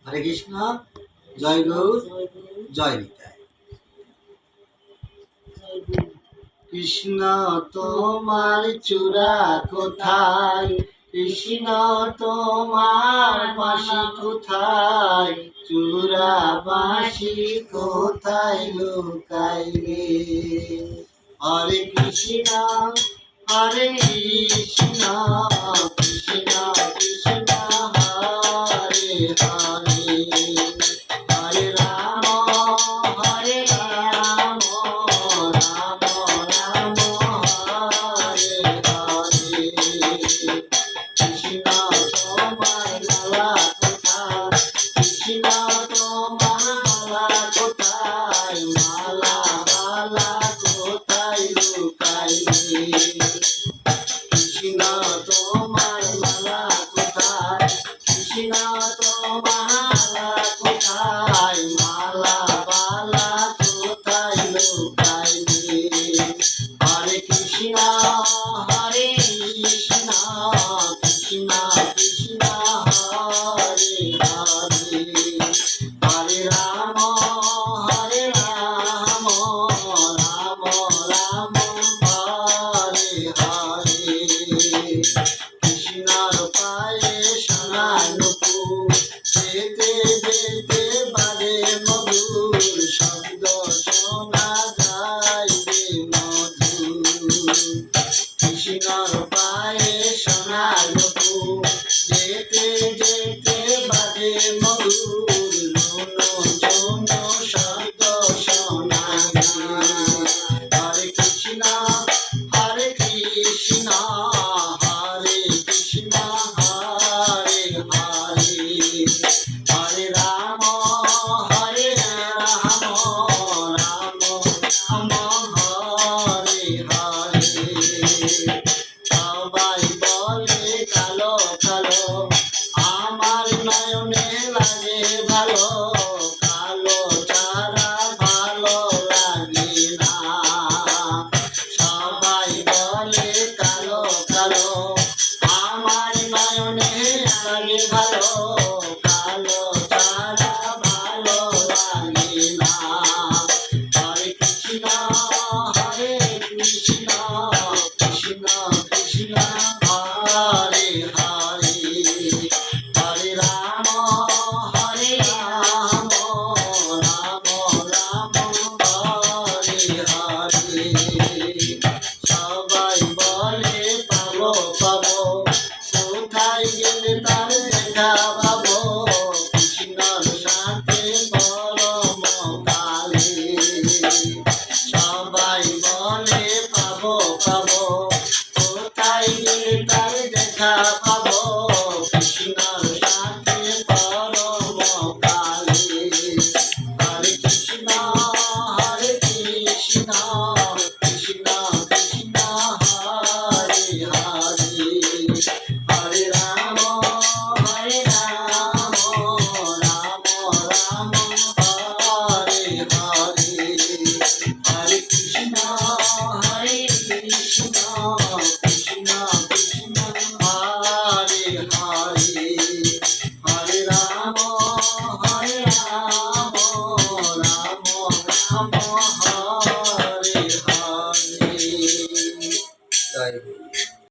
হরে কৃষ্ণ, জয় গৌর, জয় নিতাই। কৃষ্ণ তোমার চূড়া কোথায়, কৃষ্ণ তোমার বাঁশি কোথায়, চূড়া বাঁশি কোথায় লুকাই রে। হরে কৃষ্ণ, হরে কৃষ্ণ, কৃষ্ণ কৃষ্ণ হরে হরে, হরে রাম হরে রাম, রাম রাম হরে হরে। কৃষ্ণ তোমার লালা কোথায়, কৃষ্ণ তোমার মালা কোথায়, মালা মালা কোথায় লুকাই রে। কৃষ্ণ তোমার মালা কোথায়, কৃষ্ণ তোমার মালা কোথায়, মালা মালা কোথায় লুকাই রে। হরে কৃষ্ণ, হরে কৃষ্ণ, কৃষ্ণ কৃষ্ণ হরে হরে, হরে রাম হরে রাম, রাম রাম হরে হরে। কৃষ্ণর পায়ে সোনার নুপুর, যেতে যেতে বাজে মধুর শব্দ শোনা যায় রে মধুর। কৃষ্ণর পায়ে সোনার নুপুর, যেতে যেতে বাজে মধুর ঝুনো ঝুনো শব্দ শোনা যায়। হরে কৃষ্ণ, হরে কৃষ্ণ, হরে কৃষ্ণ হরে হরে, হরে রাম হরে রাম, রাম রাম হরে হরে। সবাই বলে কালো কালো, আমার নয়নে লাগে ভালো, কালো ছাড়া ভালো লাগে না। সবাই বলে কালো কালো, আমার নয়নে লাগে ভালো, কালো ছাড়া ভালো লাগে না। হরে কৃষ্ণ, হরে কৃষ্ণ, কৃষ্ণ কৃষ্ণ হরে হরে, হরে রাম হরে রাম, রাম রাম হরে হরে। সবাই বলে পাবো পাবো, কোথায় গেলে তার দেখা পাবো, কৃষ্ণর সাথে পরম কালে। সবাই বলে পাবো পাবো, কোথায় গেলে তার দেখা পাবো, কৃষ্ণর